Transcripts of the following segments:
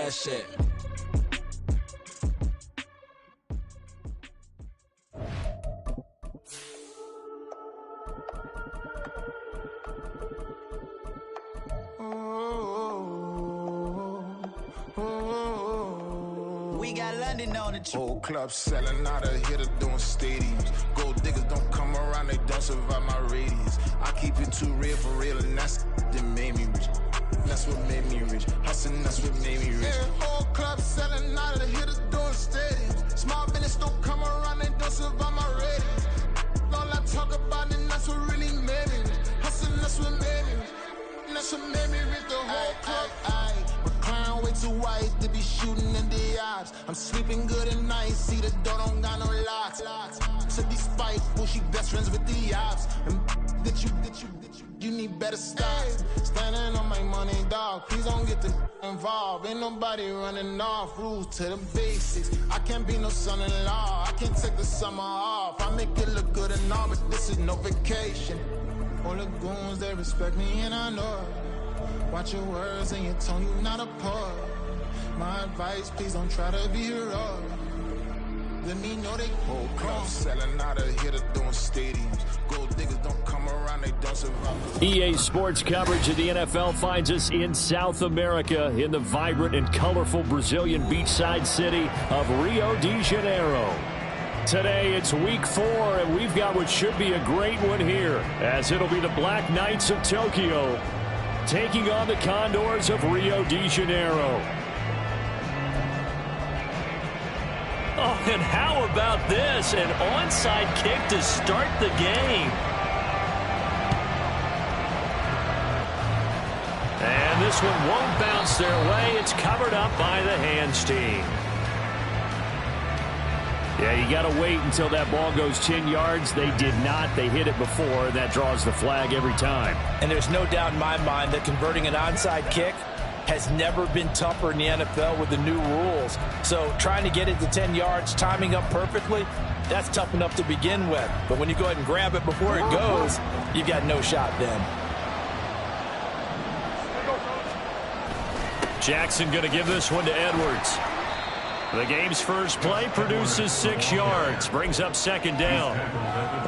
that shit. We got London on the trip. Whole club selling out of hitter doing stadiums. Gold diggers don't come around, they don't survive my radius. I keep it too real for real, and that's that made me rich. That's what made me rich. Hustling, that's what made me rich. Yeah, whole club selling out of hitters doing stadiums. Small business don't come around, they don't survive my radius. All I talk about, and that's what really made me rich. Hustling, that's what made me rich. And that's what made me rich. The whole club. Clown way too white to be shooting in the eyes. I'm sleeping good at night, see the door don't got no locks. To be spiteful, she best friends with the ops. And you need better stop. Standing on my money, dog. Please don't get the involved. Ain't nobody running off. Rules to the basics. I can't be no son-in-law. I can't take the summer off. I make it look good and all, but this is no vacation. All the goons, they respect me and I know it. Watch your words and your tone, you not a poet. My advice, please don't try to be heroic. Let me know they whole club selling out of here to doing stadiums. Gold diggers don't come around, they don't survive. EA Sports coverage of the NFL finds us in South America in the vibrant and colorful Brazilian beachside city of Rio de Janeiro. Today it's week 4, and we've got what should be a great one here, as it'll be the Black Knights of Tokyo taking on the Condors of Rio de Janeiro. Oh, and how about this? An onside kick to start the game. And this one won't bounce their way. It's covered up by the hands team. Yeah, you got to wait until that ball goes 10 yards. They did not. They hit it before, and that draws the flag every time. And there's no doubt in my mind that converting an onside kick has never been tougher in the NFL with the new rules. So trying to get it to 10 yards, timing up perfectly, that's tough enough to begin with. But when you go ahead and grab it before it goes, you've got no shot then. Jackson going to give this one to Edwards. The game's first play produces 6 yards, brings up second down.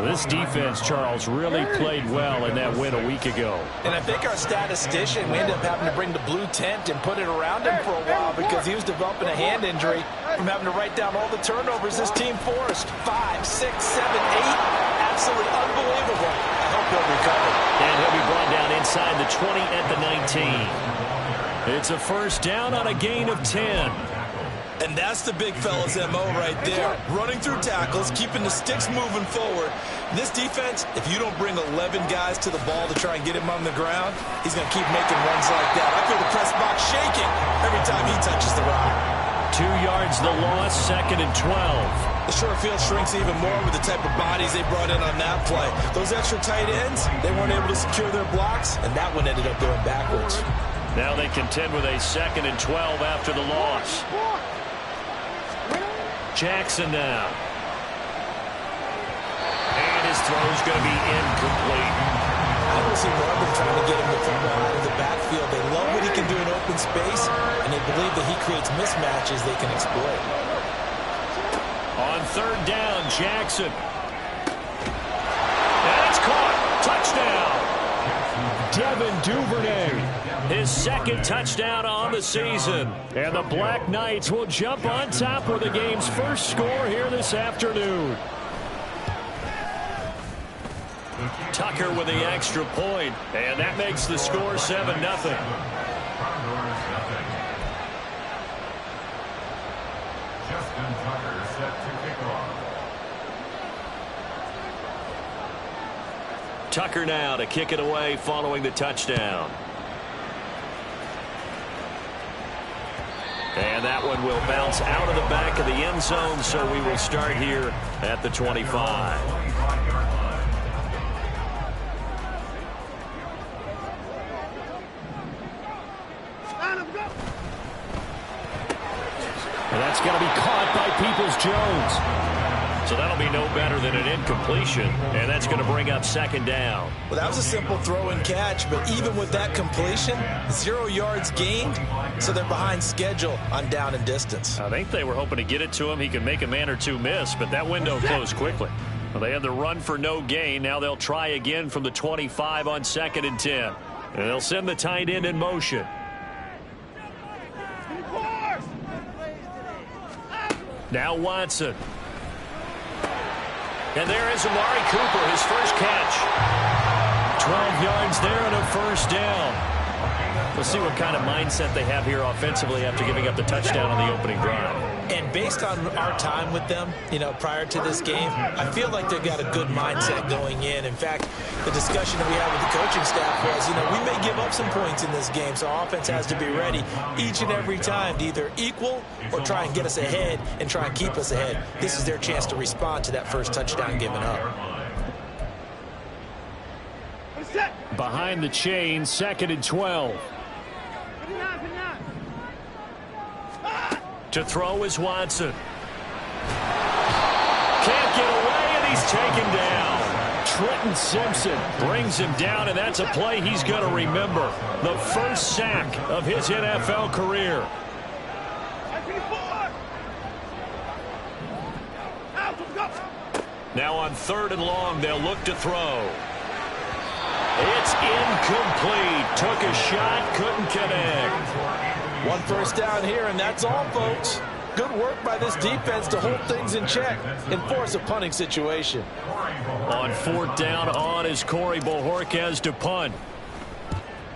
This defense, Charles, really played well in that win a week ago. And I think our statistician, we ended up having to bring the blue tent and put it around him for a while because he was developing a hand injury from having to write down all the turnovers this team forced. 5, 6, 7, 8. Absolutely unbelievable. I hope he'll recover. And he'll be brought down inside the 20 at the 19. It's a first down on a gain of 10. And that's the big fella's MO right there. Running through tackles, keeping the sticks moving forward. This defense, if you don't bring 11 guys to the ball to try and get him on the ground, he's going to keep making runs like that. I feel the press box shaking every time he touches the rock. 2 yards the loss, second and 12. The short field shrinks even more with the type of bodies they brought in on that play. Those extra tight ends, they weren't able to secure their blocks, and that one ended up going backwards. Now they contend with a second and 12 after the loss. Jackson now. And his throw's going to be incomplete. I don't see more of them trying to get him the football out of the backfield. They love what he can do in open space, and they believe that he creates mismatches they can exploit. On third down, Jackson. And it's caught. Touchdown. Devin Duvernay. His second touchdown on the season. And the Black Knights will jump on top with the game's first score here this afternoon. Tucker with the extra point, and that makes the score 7-0. Tucker now to kick it away following the touchdown. And that one will bounce out of the back of the end zone, so we will start here at the 25. And that's going to be caught by Peoples-Jones. So that'll be no better than an incompletion, and that's going to bring up second down. Well, that was a simple throw and catch, but even with that completion, 0 yards gained, so they're behind schedule on down and distance. I think they were hoping to get it to him. He could make a man or two miss, but that window closed quickly. Well, they had the run for no gain. Now they'll try again from the 25 on 2nd and 10. And they'll send the tight end in motion. Now Watson. And there is Amari Cooper, his first catch. 12 yards there and a first down. We'll see what kind of mindset they have here offensively after giving up the touchdown on the opening drive. And based on our time with them, prior to this game, I feel like they've got a good mindset going in. In fact, the discussion that we had with the coaching staff was, we may give up some points in this game, so offense has to be ready each and every time to either equal or try and get us ahead and try and keep us ahead. This is their chance to respond to that first touchdown given up. Behind the chain, 2nd and 12. To throw is Watson. Can't get away, and he's taken down. Trenton Simpson brings him down, and that's a play he's going to remember. The first sack of his NFL career. Now on 3rd and long, they'll look to throw. It's incomplete. Took a shot, couldn't connect. 1 first down here, and that's all, folks. Good work by this defense to hold things in check and force a punting situation. On 4th down, on is Corey Bojorquez to punt.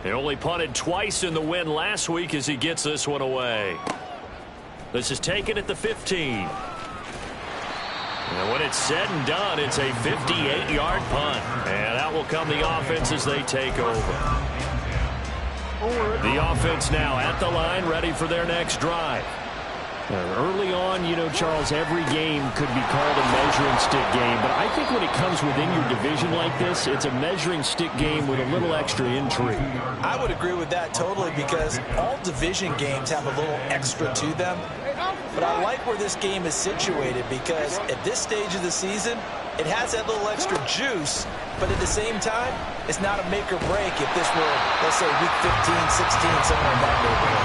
They only punted twice in the win last week as he gets this one away. This is taken at the 15. And when it's said and done, it's a 58-yard punt. And out will come the offense as they take over. The offense now at the line, ready for their next drive. Early on, Charles, every game could be called a measuring stick game. But I think when it comes within your division like this, it's a measuring stick game with a little extra intrigue. I would agree with that totally because all division games have a little extra to them. But I like where this game is situated because at this stage of the season, it has that little extra juice, but at the same time, it's not a make or break if this were, let's say, week 15, 16, somewhere in that neighborhood.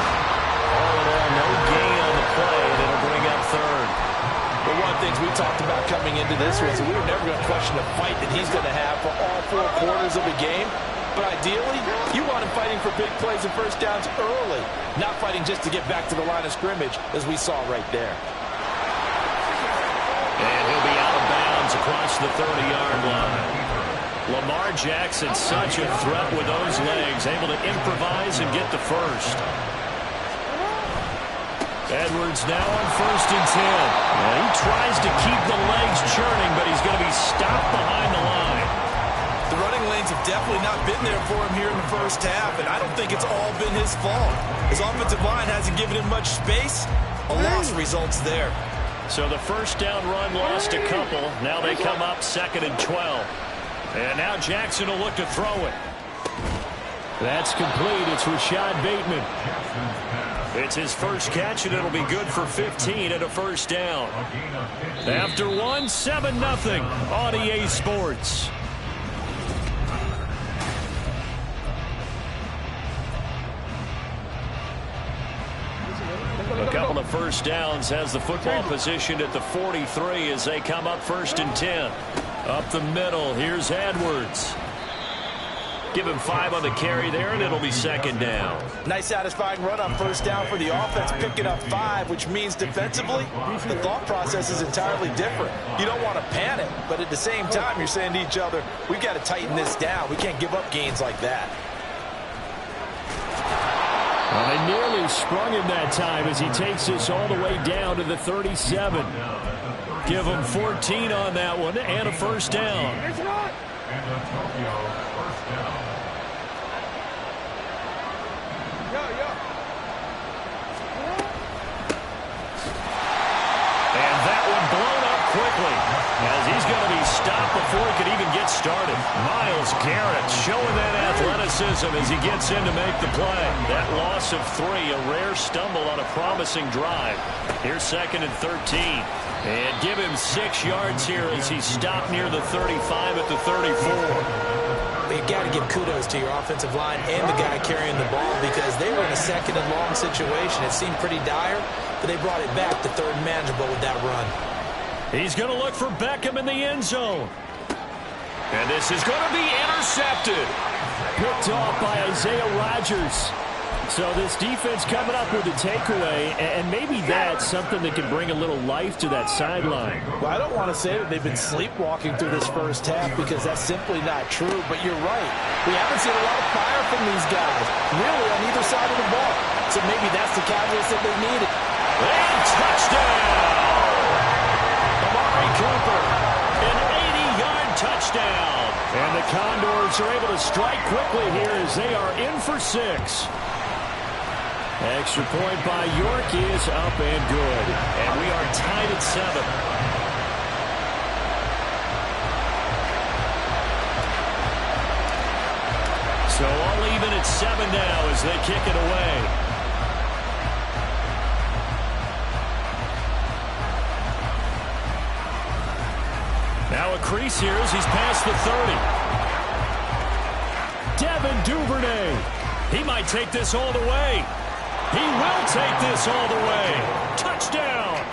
All in all, no gain on the play, and it'll bring up 3rd. But one of the things we talked about coming into this was we were never going to question the fight that he's going to have for all 4 quarters of the game. But ideally, you want him fighting for big plays and first downs early, not fighting just to get back to the line of scrimmage, as we saw right there. And he'll be out of bounds across the 30-yard line. Lamar Jackson, such a threat with those legs, able to improvise and get the first. Edwards now on 1st and 10. And he tries to keep the legs churning, but he's going to be stopped behind the line. The running lanes have definitely not been there for him here in the first half, and I don't think it's all been his fault. His offensive line hasn't given him much space. A loss results there. So the first down run lost a couple. Now they come up 2nd and 12. And now Jackson will look to throw it. That's complete. It's Rashad Bateman. It's his first catch, and it'll be good for 15 and a first down. After 1, 7-0 on EA Sports. A couple of first downs has the football positioned at the 43 as they come up 1st and 10. Up the middle, here's Edwards. Give him 5 on the carry there, and it'll be 2nd down. Nice satisfying run on first down for the offense, picking up 5, which means defensively, the thought process is entirely different. You don't want to panic, but at the same time, you're saying to each other, we've got to tighten this down. We can't give up gains like that. Well, they nearly sprung him that time as he takes this all the way down to the 37. Give him 14 on that one and a first down. And that one blown up quickly. as he's going to be stopped before he could even get started. Myles Garrett showing that athleticism as he gets in to make the play. That loss of 3, a rare stumble on a promising drive. Here's 2nd and 13. And give him 6 yards here as he's stopped near the 35 at the 34. You've got to give kudos to your offensive line and the guy carrying the ball because they were in a 2nd and long situation. It seemed pretty dire, but they brought it back to 3rd and manageable with that run. He's going to look for Beckham in the end zone. And this is going to be intercepted. Picked off by Isaiah Rodgers. So this defense coming up with a takeaway, and maybe that's something that can bring a little life to that sideline. Well, I don't want to say that they've been sleepwalking through this first half because that's simply not true, but you're right. We haven't seen a lot of fire from these guys, really, on either side of the ball. So maybe that's the catalyst that they needed. And touchdown! Amari Cooper, an 80-yard touchdown. And the Condors are able to strike quickly here as they are in for 6. Extra point by York is up and good. And we are tied at 7. So all even at 7 now as they kick it away. Now a crease here as he's past the 30. Devin Duvernay. He might take this all the way. He will take this all the way. Touchdown.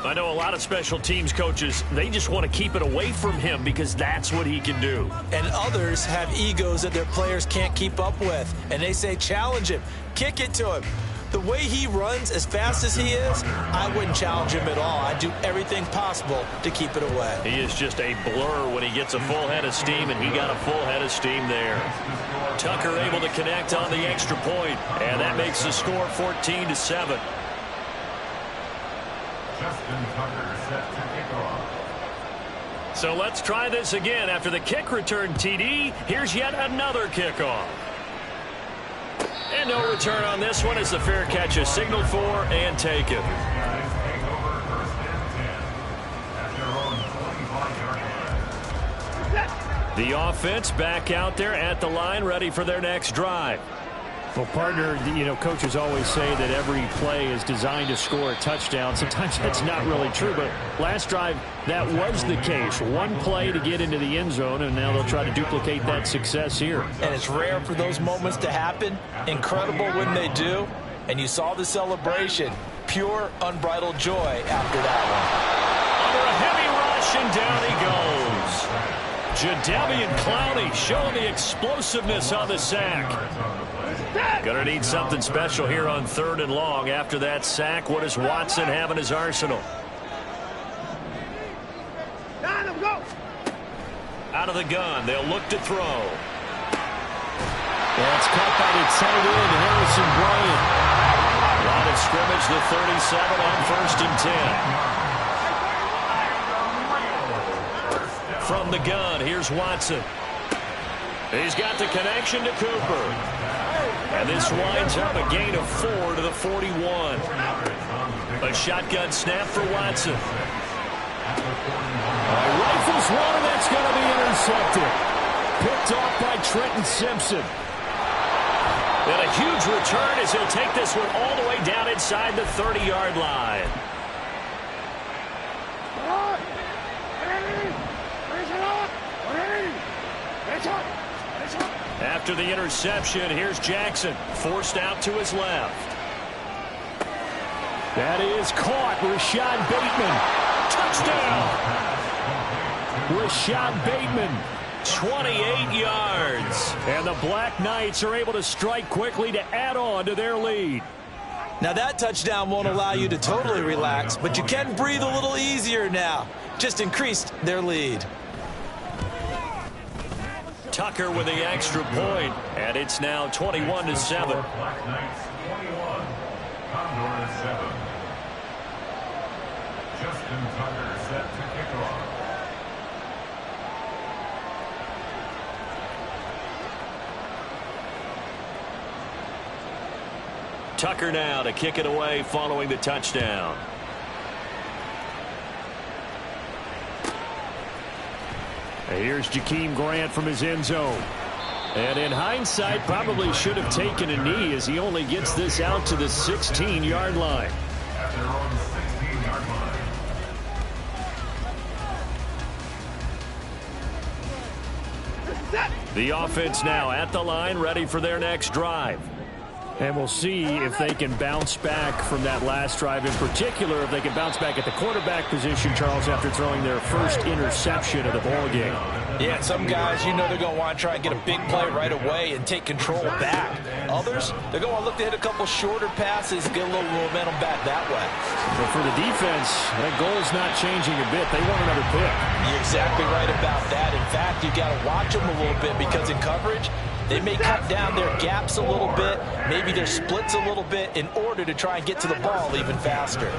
I know a lot of special teams coaches, they just want to keep it away from him because that's what he can do. And others have egos that their players can't keep up with. And they say, challenge him. Kick it to him. The way he runs as fast as he is, I wouldn't challenge him at all. I'd do everything possible to keep it away. He is just a blur when he gets a full head of steam, and he got a full head of steam there. Tucker able to connect on the extra point, and that makes the score 14-7. Justin Tucker set to kick off. So let's try this again. After the kick return TD, here's yet another kickoff. And no return on this one as the fair catch is signaled for and taken. The offense back out there at the line, ready for their next drive. Well, partner, you know, coaches always say that every play is designed to score a touchdown. Sometimes that's not really true, but last drive, that was the case. One play to get into the end zone, and now they'll try to duplicate that success here. And it's rare for those moments to happen. Incredible when they do. And you saw the celebration. Pure, unbridled joy after that one. Under a heavy rush, and down he goes. Jadeveon Clowney showing the explosiveness on the sack. Gonna need something special here on 3rd and long. After that sack, what does Watson have in his arsenal? Out of the gun, they'll look to throw. That's caught by the tight end, Harrison Bryant. Line of scrimmage, the 37 on 1st and 10. From the gun, here's Watson. He's got the connection to Cooper. And this winds up a gain of 4 to the 41. A shotgun snap for Watson. Rifles one, and that's going to be intercepted. Picked off by Trenton Simpson. And a huge return as he'll take this one all the way down inside the 30-yard line. After the interception, here's Jackson, forced out to his left. That is caught. Rashad Bateman. Touchdown. Rashad Bateman, 28 yards. And the Black Knights are able to strike quickly to add on to their lead. Now that touchdown won't allow you to totally relax, but you can breathe a little easier now. Just increased their lead. Tucker with the extra point, and it's now 21-7. Black Knights 21, Condors 7. Justin Tucker set to kick off. Tucker now to kick it away following the touchdown. Here's Jakeem Grant from his end zone. And in hindsight, probably should have taken a knee as he only gets this out to the 16-yard line. At their own 16-yard line. The offense now at the line, ready for their next drive. And we'll see if they can bounce back from that last drive. In particular, if they can bounce back at the quarterback position, Charles, after throwing their first interception of the ballgame. Yeah, some guys, you know they're going to want to try and get a big play right away and take control back. Others, they're going to look to hit a couple shorter passes, get a little momentum back that way. But for the defense, that goal's not changing a bit. They want another pick. You're exactly right about that. In fact, you got to watch them a little bit because in coverage, they may cut down their gaps a little bit, maybe their splits a little bit in order to try and get to the ball even faster.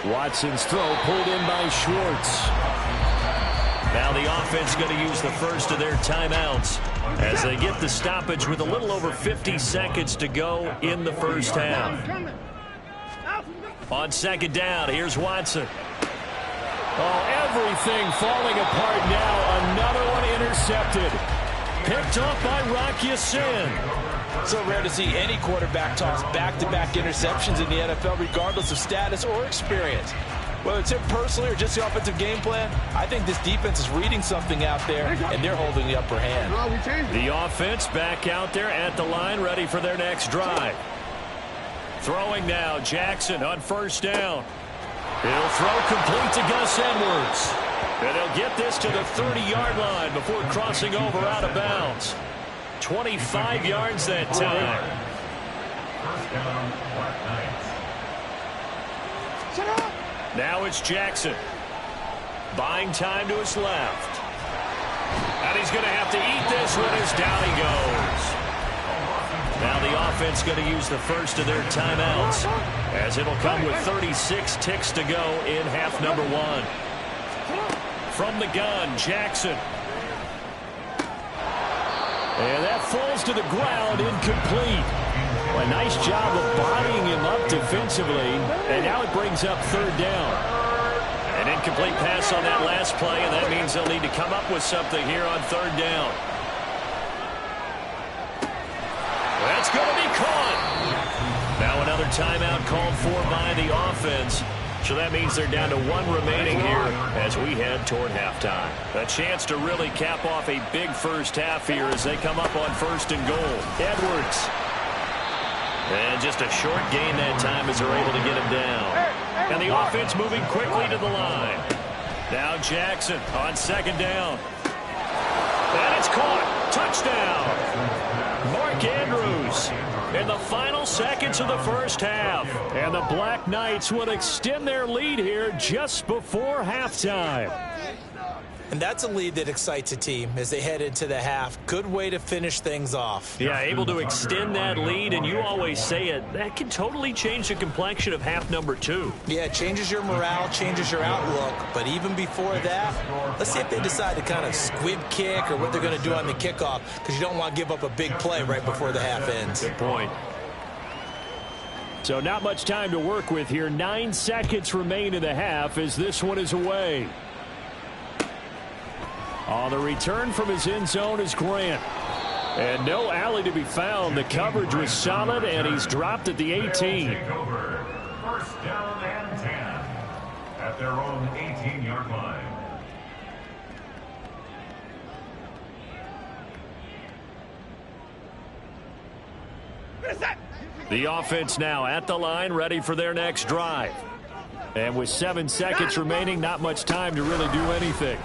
Watson's throw pulled in by Schwartz. Now the offense going to use the first of their timeouts as they get the stoppage with a little over 50 seconds to go in the first half. On second down, here's Watson. Oh, everything falling apart now. Another one intercepted. Picked off by Rock Ya-Sin. So rare to see any quarterback toss back-to-back interceptions in the NFL, regardless of status or experience. Whether it's him personally or just the offensive game plan, I think this defense is reading something out there, and they're holding the upper hand. The offense back out there at the line, ready for their next drive. Throwing now, Jackson on first down. He'll throw complete to Gus Edwards. And he'll get this to the 30-yard line before crossing over out of bounds. 25 yards that time. First down, Black Knights. Now it's Jackson. Buying time to his left. And he's going to have to eat this one as down he goes. Now the offense going to use the first of their timeouts as it'll come with 36 ticks to go in half number one. From the gun, Jackson. And that falls to the ground, incomplete. A nice job of bodying him up defensively, and now it brings up third down. An incomplete pass on that last play, and that means they'll need to come up with something here on third down. That's going to be caught. Now another timeout called for by the offense. So that means they're down to one remaining here as we head toward halftime. A chance to really cap off a big first half here as they come up on first and goal. Edwards. And just a short gain that time as they're able to get him down. And the offense moving quickly to the line. Now Jackson on second down. And it's caught. Touchdown. Mark Andrews in the final seconds of the first half. And the Black Knights will extend their lead here just before halftime. And that's a lead that excites a team as they head into the half. Good way to finish things off. Yeah, able to extend that lead, and you always say it, that can totally change the complexion of half number two. Yeah, it changes your morale, changes your outlook. But even before that, let's see if they decide to kind of squib kick or what they're going to do on the kickoff, because you don't want to give up a big play right before the half ends. Good point. So not much time to work with here. 9 seconds remain in the half as this one is away. On the return from his end zone is Grant. And no alley to be found. The coverage was solid, and he's dropped at the 18. First down and 10 at their own 18-yard line. The offense now at the line, ready for their next drive. And with 7 seconds remaining, not much time to really do anything.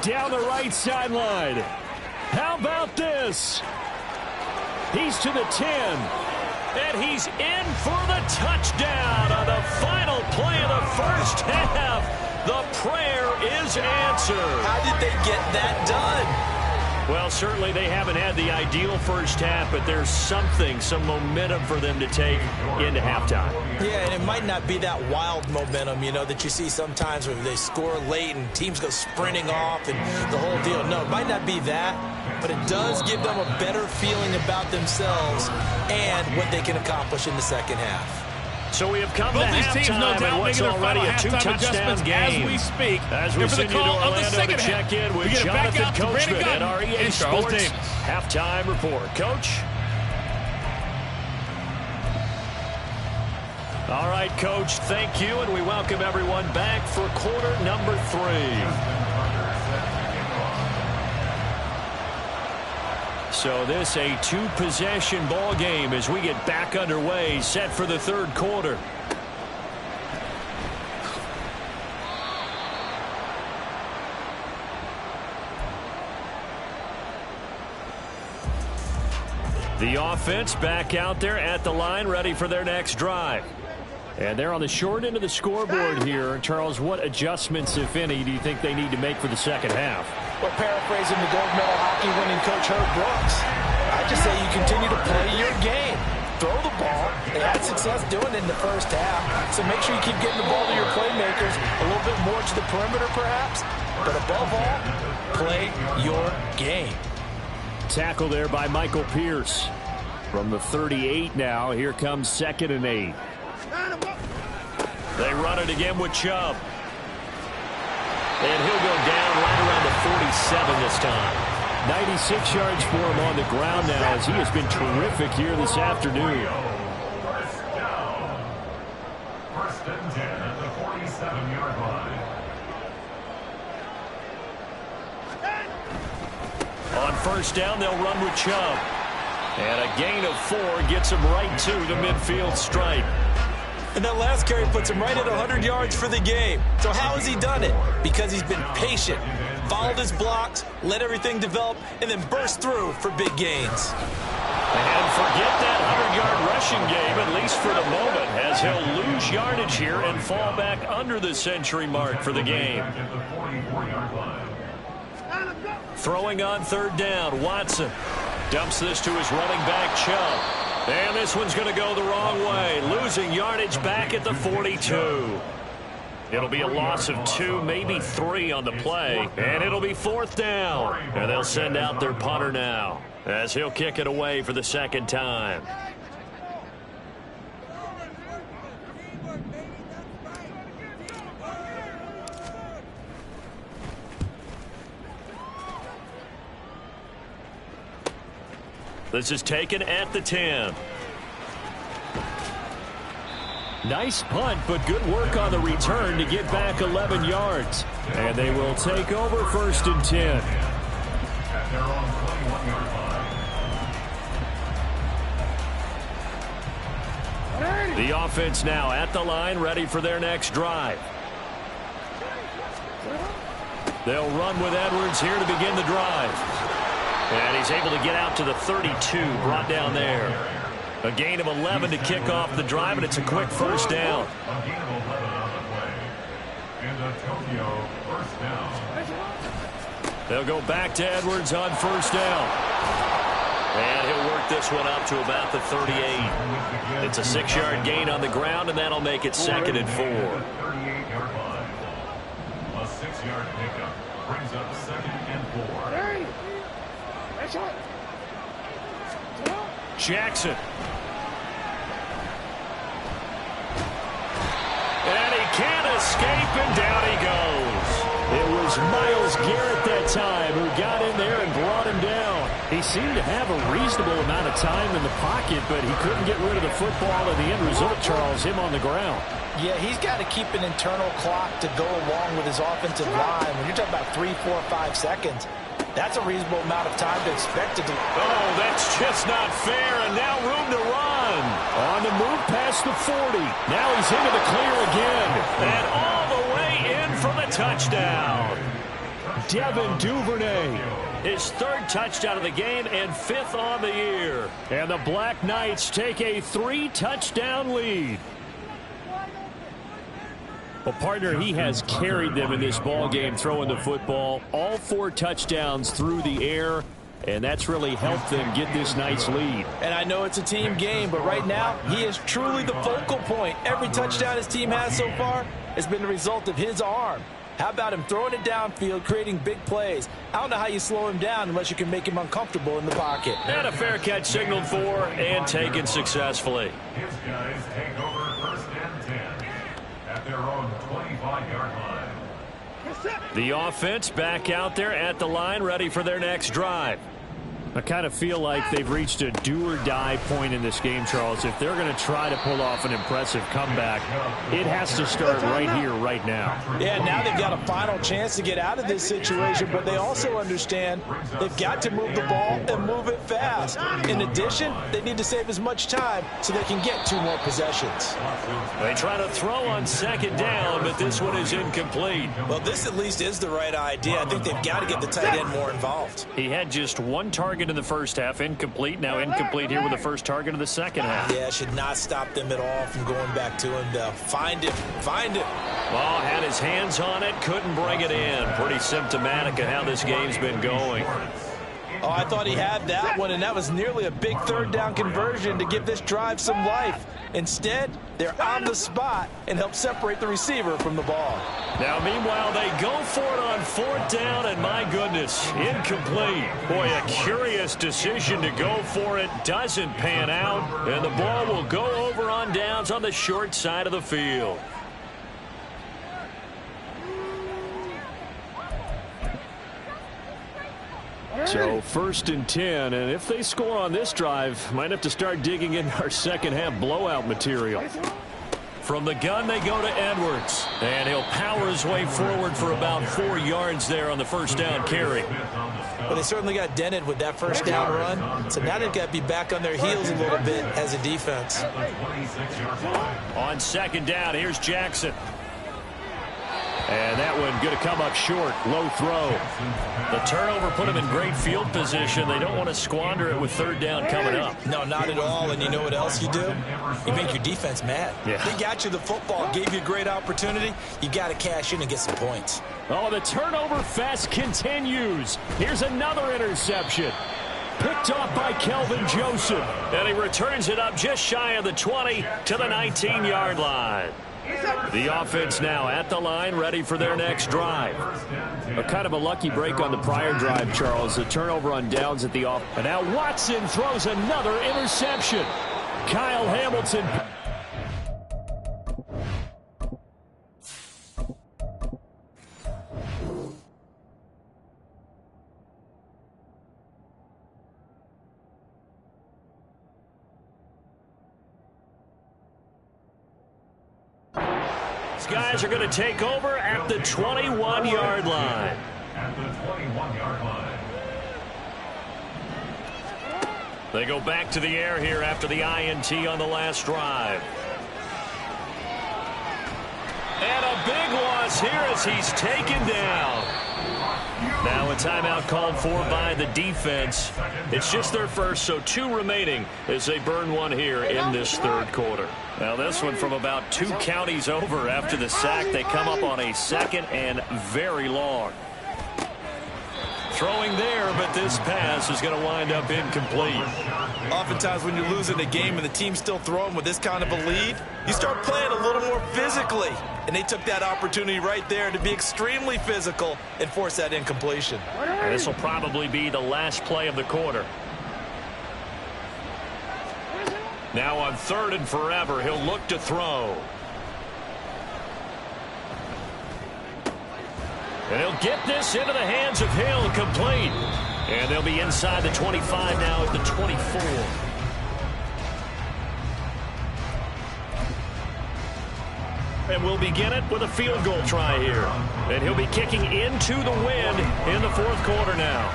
Down the right sideline. How about this? He's to the 10. And he's in for the touchdown on the final play of the first half. The prayer is answered. How did they get that done? Well, certainly they haven't had the ideal first half, but there's something, some momentum for them to take into halftime. Yeah, and it might not be that wild momentum, you know, that you see sometimes where they score late and teams go sprinting off and the whole deal. No, it might not be that, but it does give them a better feeling about themselves and what they can accomplish in the second half. So we have come Both to these teams, no halftime, doubt, and what's making their already final a halftime two-touchdown adjustments game. as we speak. As we Here for send the you to call of the Orlando to second check half. in with We get it back Jonathan out to Brandon Coachman at Gunn REA and Charles Sports Davis. Halftime Report. Coach? All right, Coach, thank you, and we welcome everyone back for quarter number 3. So this a two-possession ball game as we get back underway, set for the third quarter. The offense back out there at the line, ready for their next drive. And they're on the short end of the scoreboard here. Charles, what adjustments, if any, do you think they need to make for the second half? Well, paraphrasing the gold medal hockey winning coach Herb Brooks, I just say you continue to play your game. Throw the ball. They had success doing it in the first half, so make sure you keep getting the ball to your playmakers, a little bit more to the perimeter perhaps, but above all, play your game. Tackle there by Michael Pierce. From the 38 now, here comes 2nd and 8. They run it again with Chubb. And he'll go down right around the 47 this time. 96 yards for him on the ground now as he has been terrific here this afternoon. First and 10 at the 47-yard line. On first down, they'll run with Chubb. And a gain of 4 gets him right to the midfield stripe. And that last carry puts him right at 100 yards for the game. So how has he done it? Because he's been patient, followed his blocks, let everything develop, and then burst through for big gains. And forget that 100-yard rushing game, at least for the moment, as he'll lose yardage here and fall back under the century mark for the game. Throwing on third down, Watson dumps this to his running back, Chubb. And this one's going to go the wrong way, losing yardage back at the 42. It'll be a loss of 2, maybe 3 on the play, and it'll be 4th down. And they'll send out their punter now, as he'll kick it away for the second time. This is taken at the 10. Nice punt, but good work on the return to get back 11 yards. And they will take over 1st and 10. At their own 21-yard line. The offense now at the line, ready for their next drive. They'll run with Edwards here to begin the drive. And he's able to get out to the 32, brought down there. A gain of 11 to kick off the drive, and it's a quick first down. A gain of 11 on the play. And Antonio, first down. They'll go back to Edwards on first down. And he'll work this one up to about the 38. It's a 6-yard gain on the ground, and that'll make it 2nd and 4. 38-yard line. A 6-yard pickup brings up 2nd and 4. Jackson. And he can't escape, and down he goes. It was Myles Garrett that time who got in there and brought him down. He seemed to have a reasonable amount of time in the pocket, but he couldn't get rid of the football, and the end result, Charles, him on the ground. Yeah, he's got to keep an internal clock to go along with his offensive line. When you're talking about 3, 4, 5 seconds, that's a reasonable amount of time to expect to do. Oh, that's just not fair, and now room to run. On the move past the 40. Now he's into the clear again. And all the way in for the touchdown. Devin Duvernay. His 3rd touchdown of the game and 5th on the year. And the Black Knights take a 3-touchdown lead. Well, partner, he has carried them in this ball game, throwing the football. All 4 touchdowns through the air, and that's really helped them get this nice lead. And I know it's a team game, but right now, he is truly the focal point. Every touchdown his team has so far has been the result of his arm. How about him throwing it downfield, creating big plays? I don't know how you slow him down unless you can make him uncomfortable in the pocket. And a fair catch signaled for and taken successfully. His guys take over 1st The offense back out there at the line, ready for their next drive. I kind of feel like they've reached a do-or-die point in this game, Charles. If they're going to try to pull off an impressive comeback, it has to start right here, right now. Yeah, now they've got a final chance to get out of this situation, but they also understand they've got to move the ball and move it fast. In addition, they need to save as much time so they can get 2 more possessions. They try to throw on second down, but this one is incomplete. Well, this at least is the right idea. I think they've got to get the tight end more involved. He had just 1 target in the first half, incomplete. Now incomplete here with the first target of the second half. Yeah, should not stop them at all from going back to him to find him. Ball had his hands on it, couldn't bring it in. Pretty symptomatic of how this game's been going. Oh, I thought he had that one, and that was nearly a big third down conversion to give this drive some life. Instead, they're on the spot and help separate the receiver from the ball. Now, meanwhile, they go for it on 4th down, and my goodness, incomplete. Boy, a curious decision to go for it. Doesn't pan out, and the ball will go over on downs on the short side of the field. So 1st and 10, and if they score on this drive, might have to start digging in our second half blowout material. From the gun, they go to Edwards, and he'll power his way forward for about 4 yards there on the first down carry. Well, they certainly got dented with that first down run, so now they've got to be back on their heels a little bit as a defense. On second down, here's Jackson. And that one going to come up short. Low throw. The turnover put them in great field position. They don't want to squander it with 3rd down coming up. No, not at all. And you know what else you do? You make your defense mad. Yeah. They got you the football, gave you a great opportunity. You got to cash in and get some points. Oh, the turnover fest continues. Here's another interception. Picked off by Kelvin Joseph. And he returns it up just shy of the 20 to the 19-yard line. The offense now at the line, ready for their next drive. A kind of a lucky break on the prior drive, Charles. The turnover on downs at the off. And now Watson throws another interception. Kyle Hamilton. Guys are going to take over at the 21-yard line. At the 21-yard line. They go back to the air here after the INT on the last drive. And a big loss here as he's taken down. Now a timeout called for by the defense. It's just their first, so 2 remaining as they burn one here in this 3rd quarter. Now this one from about 2 counties over after the sack. They come up on a 2nd and very long. Throwing there, but this pass is going to wind up incomplete. Oftentimes when you're losing a game and the team's still throwing with this kind of a lead, you start playing a little more physically. And they took that opportunity right there to be extremely physical and force that incompletion. And this will probably be the last play of the quarter. Now on 3rd and forever, he'll look to throw. And he'll get this into the hands of Hill, complete. And they'll be inside the 25 now at the 24. And we'll begin it with a field goal try here. And he'll be kicking into the wind in the 4th quarter now.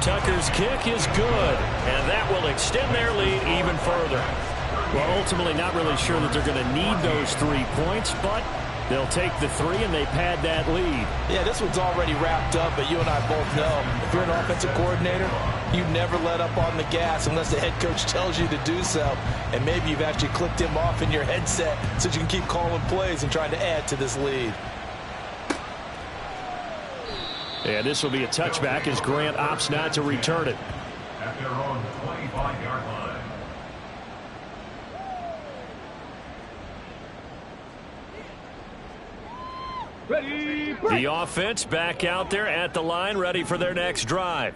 Tucker's kick is good, and that will extend their lead even further. Well, ultimately not really sure that they're going to need those 3 points, but they'll take the 3 and they pad that lead. Yeah, this one's already wrapped up, but you and I both know if you're an offensive coordinator, you never let up on the gas unless the head coach tells you to do so. And maybe you've actually clicked him off in your headset so you can keep calling plays and trying to add to this lead. And this will be a touchback as Grant opts not to return it. At their own 25-yard line. The offense back out there at the line, ready for their next drive.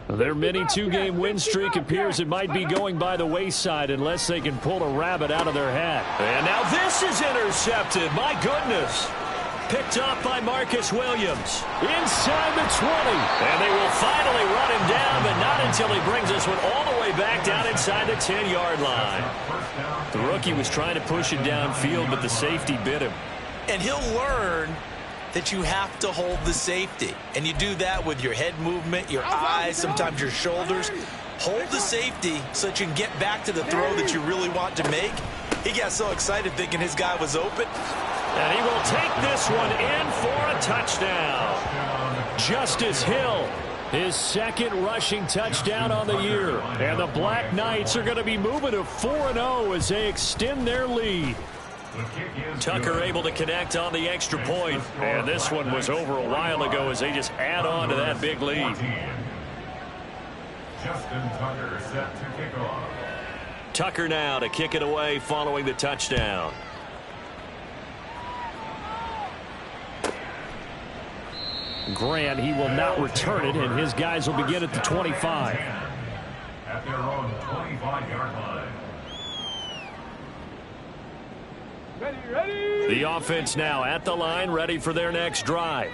Their mini 2-game win streak appears it might be going by the wayside unless they can pull a rabbit out of their hat. And now this is intercepted. My goodness. Picked up by Marcus Williams. Inside the 20. And they will finally run him down, but not until he brings this one all the way back down inside the 10-yard line. The rookie was trying to push it downfield, but the safety bit him. And he'll learn that you have to hold the safety. And you do that with your head movement, your eyes, sometimes your shoulders. Hold the safety so that you can get back to the throw that you really want to make. He got so excited thinking his guy was open. And he will take this one in for a touchdown. Justice Hill, his second rushing touchdown on the year. And the Black Knights are going to be moving to 4-0 as they extend their lead. Tucker able to connect on the extra point. And this one was over a while ago as they just add on to that big lead. Justin Tucker set to kick off. Tucker now to kick it away following the touchdown. Grant, he will not return it, and his guys will begin at the 25. At their own 25-yard line. Ready. The offense now at the line, ready for their next drive.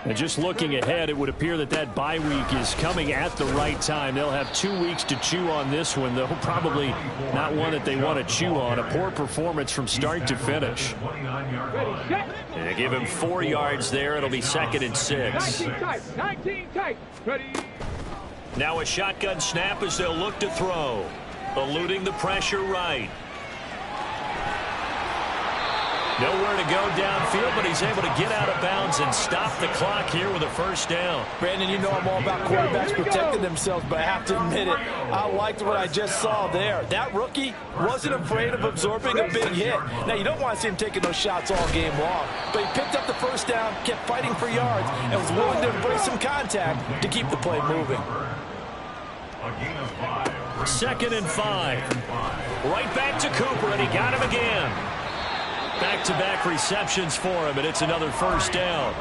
And just looking ahead, it would appear that that bye week is coming at the right time. They'll have 2 weeks to chew on this one, though probably not one that they want to chew on. A poor performance from start to finish. And they give him 4 yards there. It'll be 2nd and 6. 19 tight. Ready. Now a shotgun snap as they'll look to throw. Eluding the pressure right. Nowhere to go downfield, but he's able to get out of bounds and stop the clock here with a first down. Brandon, you know I'm all about quarterbacks protecting themselves, but I have to admit it, I liked what I just saw there. That rookie wasn't afraid of absorbing a big hit. Now, you don't want to see him taking those shots all game long, but he picked up the first down, kept fighting for yards, and was willing to embrace some contact to keep the play moving. 2nd and 5. Right back to Cooper, and he got him again. Back-to-back receptions for him, and it's another first down.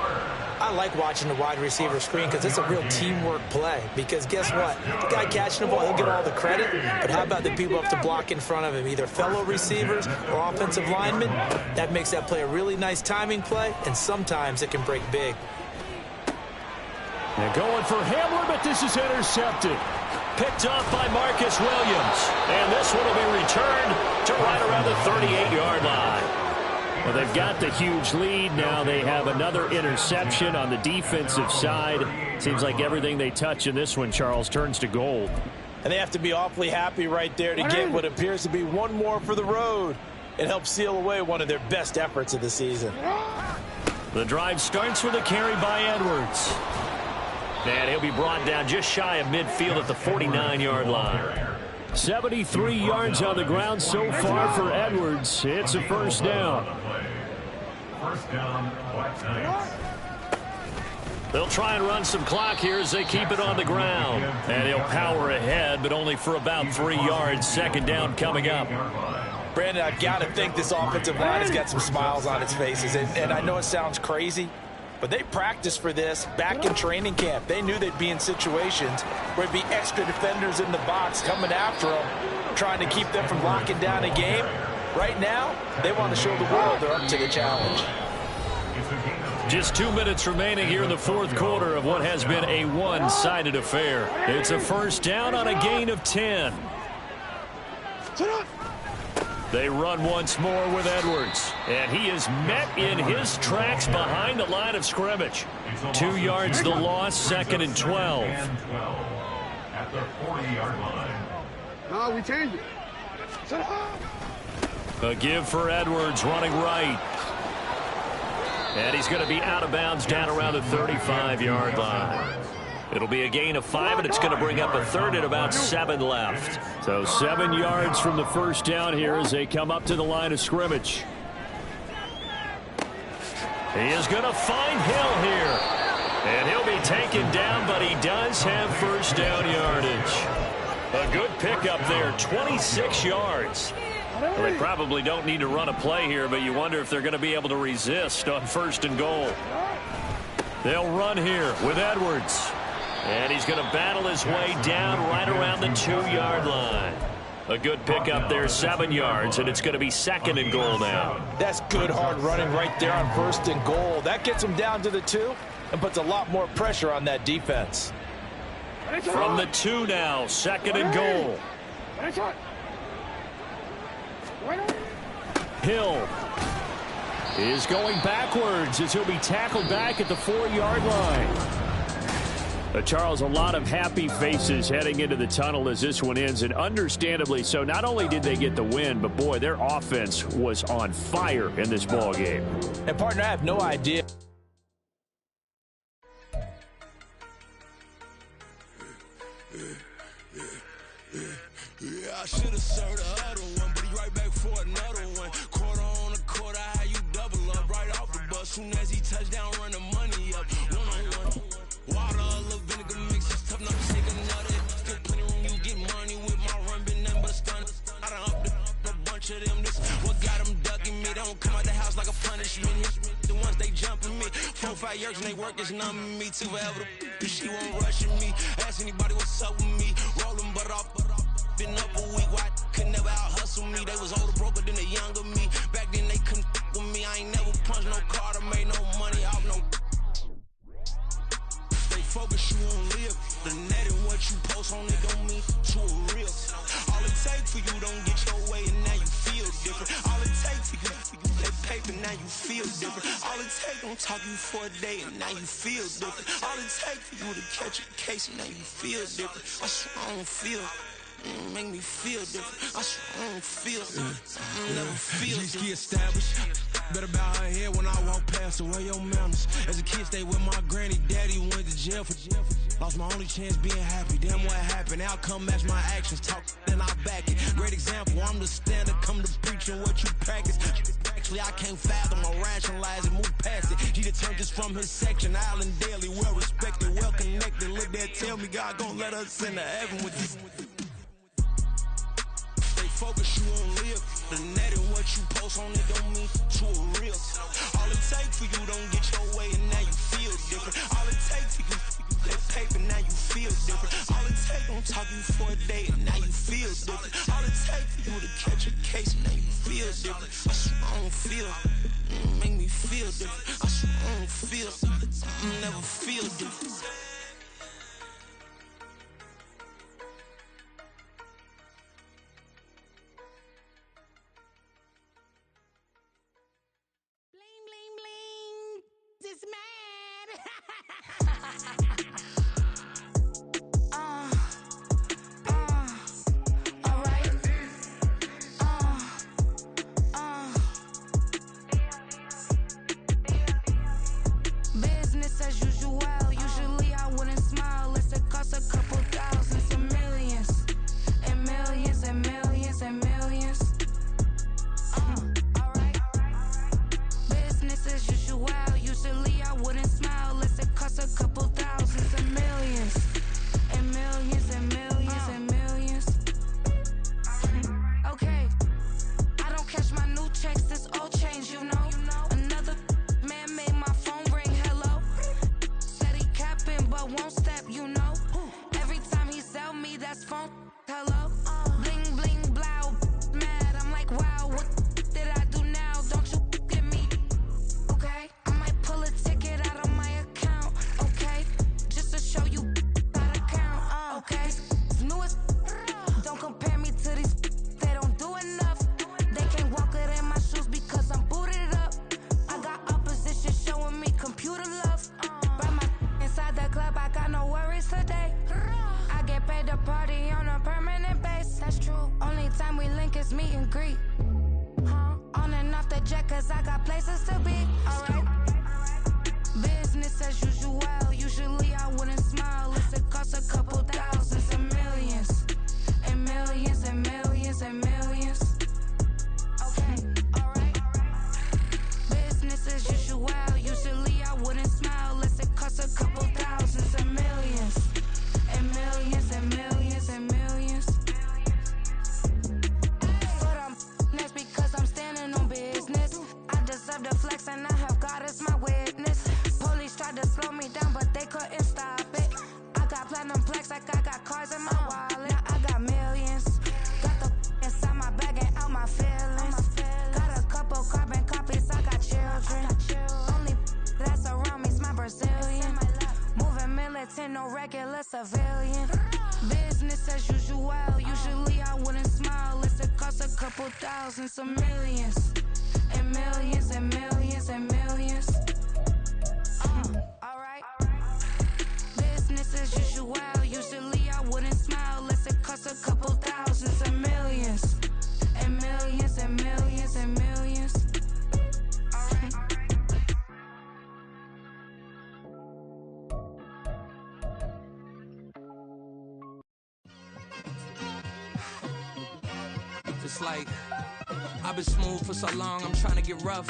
I like watching the wide receiver screen because it's a real teamwork play. Because guess what? The guy catching the ball, he'll get all the credit. But how about the people up to block in front of him, either fellow receivers or offensive linemen? That makes that play a really nice timing play, and sometimes it can break big. They're going for Hamler, but this is intercepted. Picked up by Marcus Williams. And this one will be returned to right around the 38-yard line. Well, they've got the huge lead. Now they have another interception on the defensive side. Seems like everything they touch in this one, Charles, turns to gold. And they have to be awfully happy right there to get what appears to be one more for the road. It helps seal away one of their best efforts of the season. The drive starts with a carry by Edwards. And he'll be brought down just shy of midfield at the 49-yard line. 73 yards on the ground so far for Edwards. It's a first down. First down, Black Knights. They'll try and run some clock here as they keep it on the ground. And he'll power ahead, but only for about 3 yards. 2nd down coming up. Brandon, I've got to think this offensive line has got some smiles on its faces. And I know it sounds crazy, but they practiced for this back in training camp. They knew they'd be in situations where it'd be extra defenders in the box coming after them, trying to keep them from locking down a game. Right now, they want to show the world they're up to the challenge. Just 2 minutes remaining here in the 4th quarter of what has been a one-sided affair. It's a first down on a gain of 10. They run once more with Edwards. And he is met in his tracks behind the line of scrimmage. 2 yards the loss, 2nd and 12. At the 40-yard line. No, we changed it. A give for Edwards running right. And he's going to be out of bounds down around the 35-yard line. It'll be a gain of 5, and it's going to bring up a 3rd and about 7 left. So 7 yards from the first down here as they come up to the line of scrimmage. He is going to find Hill here. And he'll be taken down, but he does have first down yardage. A good pickup there, 26 yards. Well, they probably don't need to run a play here, but you wonder if they're going to be able to resist on 1st and goal. They'll run here with Edwards. And he's going to battle his way down right around the 2-yard line. A good pickup there, 7 yards, and it's going to be 2nd and goal now. That's good hard running right there on 1st and goal. That gets them down to the 2 and puts a lot more pressure on that defense. From the 2 now, 2nd and goal. Hill is going backwards as he'll be tackled back at the 4-yard line. Charles, a lot of happy faces heading into the tunnel as this one ends, and understandably so. Not only did they get the win, but boy, their offense was on fire in this ball game. And partner, I have no idea. Yeah, I should have served the other one, but he right back for another one. Quarter on a quarter, how you double up right off the bus. Soon as he touch down, run the money up. One-on-one. Water, a little vinegar mix, it's tough not to take another. Still plenty room, you get money with my run, been nothing but a stun. I done upped a bunch of them. This what got them ducking me. They don't come out the house like a punishment. The ones they jumping me. 4 or 5 years and they work is numbing me. Too forever. She won't rushing me. Ask anybody what's up with me. Rolling butt off. Been up a week, why could never out hustle me? They was older, broker than the younger me. Back then they couldn't with me. I ain't never punched no card or made no money off no. Stay focused, you won't live. The net and what you post on it don't mean to a real. All it takes for you don't get your way and now you feel different. All it takes for you that paper, now you feel different. All it takes don't talk you for a day and now you feel different. All it takes for you to catch a case and now you feel different. I swear I don't feel. Make me feel different. I swear I don't feel. I never feel different. G-ski established. Better bow her head when I walk past the way your manners. As a kid, stayed with my granny. Daddy went to jail for jail. Lost my only chance being happy. Damn what happened. Outcome match my actions. Talk, then I back it. Great example. I'm the standard. Come to preaching what you practice. Actually, I can't fathom or rationalize it. Move past it. He determined just from his section. Island daily. Well respected. Well connected. Look there. Tell me God gonna let us into heaven with this. Focus, you won't live. The net and what you post on it don't mean to a real. All it takes for you don't get your way and now you feel different. All it takes for you that paper, now you feel different. All it takes don't talk you for a day and now you feel different. All it takes for you to catch a case and now you feel different. I swear I don't feel. Make me feel different. I swear I don't feel. I never feel different. It's mad. All right. Business as usual. Usually I wouldn't smile. It's a cost a couple thousands and millions, and millions and millions and millions. All right. Business as usual. Usually I wouldn't smile unless it cost a couple thousands and millions, and millions and millions and millions. Okay, I don't catch my new checks, this old change, you know. Another man made my phone ring, hello. Said he capping but won't step, you know. Every time he sell me, that's phone, hello. Bling bling blow, mad, I'm like wow, what did I do now? Don't you get me, okay? Pull a ticket out of my account, okay? Just to show you how to count, okay? Newest, don't compare me to these, they don't do enough. They can't walk it in my shoes because I'm booted up. I got opposition showing me computer love. Brought my inside the club, I got no worries today. I get paid to party on a permanent base, that's true. Only time we link is meet and greet. On and off the jet, cause I got places to be, alright? Business as usual. Usually I wouldn't smile unless it cost a couple thousands and millions, and millions and millions and millions. Okay, alright. Business as usual. Usually I wouldn't smile unless it cost a couple thousands and millions, and millions and millions and millions. But I'm next because I'm standing on business. I deserve the flex and I have God as my witness. Police tried to slow me down, but they couldn't stop it. thousands of millions. And millions and millions and millions. Alright. Business as usual. Usually I wouldn't smile unless it cost a couple thousands and millions. And millions and millions and millions. Alright. It's like I've been smooth for so long, I'm trying to get rough.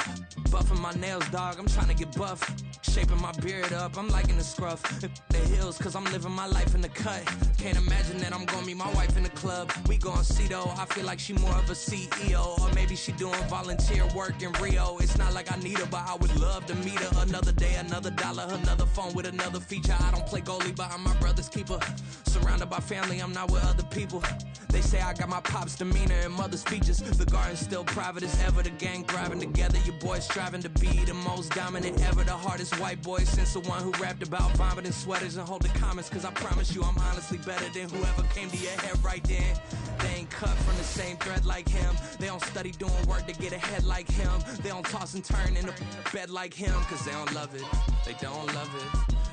Buffing my nails, dog, I'm trying to get buff. Shaping my beard up, I'm liking the scruff. The hills, cause I'm living my life in the cut. Can't imagine that I'm gonna meet my wife in the club. We gon' see though, I feel like she more of a CEO. Or maybe she doing volunteer work in Rio. It's not like I need her, but I would love to meet her. Another day, another dollar, another phone with another feature. I don't play goalie, but I'm my brother's keeper. Surrounded by family, I'm not with other people. They say I got my pop's demeanor and mother's features. The garden's still private as ever. The gang thriving together. Your boys striving to be the most dominant ever. The hardest white boy since the one who rapped about vomiting sweaters and holding comments. Cause I promise you I'm honestly better than whoever came to your head right then. They ain't cut from the same thread like him. They don't study doing work to get ahead like him. They don't toss and turn in the bed like him. Cause they don't love it. They don't love it.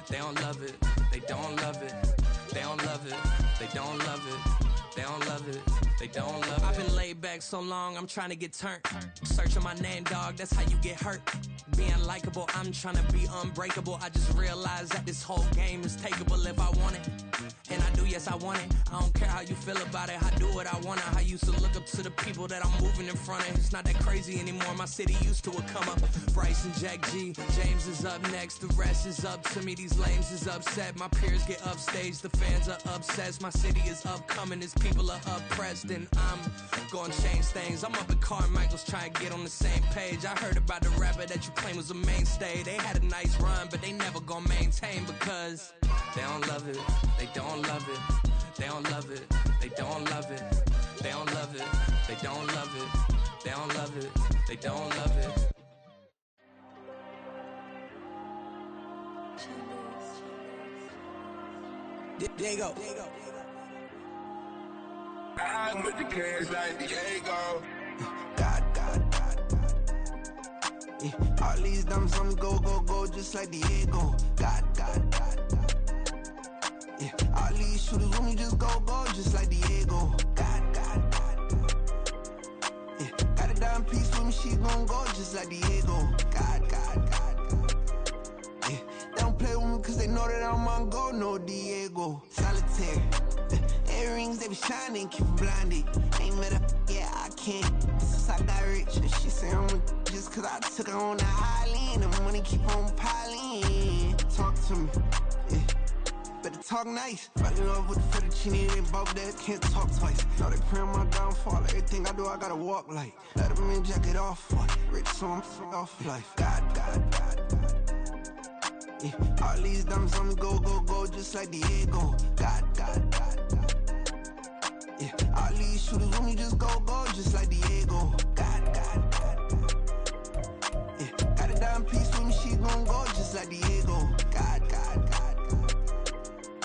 They don't love it. They don't love it. They don't love it. They don't love it. They don't love it, they don't love it. I've been laid back so long, I'm trying to get turned. Searching my name, dog, that's how you get hurt. Being likable, I'm trying to be unbreakable. I just realized that this whole game is takeable if I want it. And I do, yes, I want it. I don't care how you feel about it, I do what I want. I used to look up to the people that I'm moving in front of. It's not that crazy anymore, my city used to a come up. Bryce and Jack G, James is up next. The rest is up to me, these lames is upset. My peers get upstaged, the fans are obsessed. My city is upcoming, its people are oppressed. And I'm gonna change things. I'm up at Carmichael's trying to get on the same page. I heard about the rapper that you claim was a mainstay. They had a nice run, but they never gonna maintain because they don't love it, they don't love it, they don't love it, they don't love it, they don't love it, they don't love it, they don't love it, they don't love it. There you go. I'm with the cash like Diego. God. Yeah, all these diamonds on me go, just like Diego. God. Yeah, all these shooters on me just go, just like Diego. God. Yeah, got a dime piece with me, she gon' go just like Diego. God. Yeah, they don't play with me cause they know that I'm on go, no Diego. Solitaire. Earrings, they be shining, keep them blinded. Ain't met her, yeah, I can't. Since I got rich, and she say I'm a just cause I took her on the island. The money keep on piling. Talk to me, yeah. Better talk nice. Fell in love with the fettuccine, they both dead, can't talk twice. Now they praying my downfall. Everything I do, I gotta walk like. Let them in, jacket off, what? Rich, so I'm off life. God. Yeah, all these diamonds on me go, just like Diego. God. Yeah, all these shooters on me just go, just like Diego. God. Yeah, got a dime piece with me, she gon' go just like Diego. God.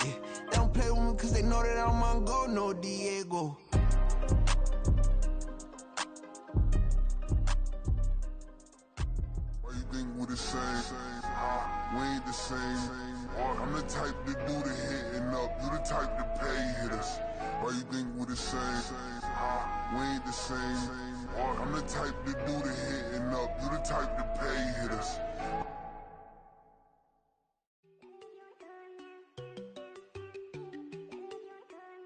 Yeah, they don't play with me cause they know that I'm on go, no Diego. Why you think we the same? We ain't the same. I'm the type to do the hitting up, you the type to pay hitters. Why you think we the same? We ain't the same. I'm the type to do the hitting up, you the type to pay hitters.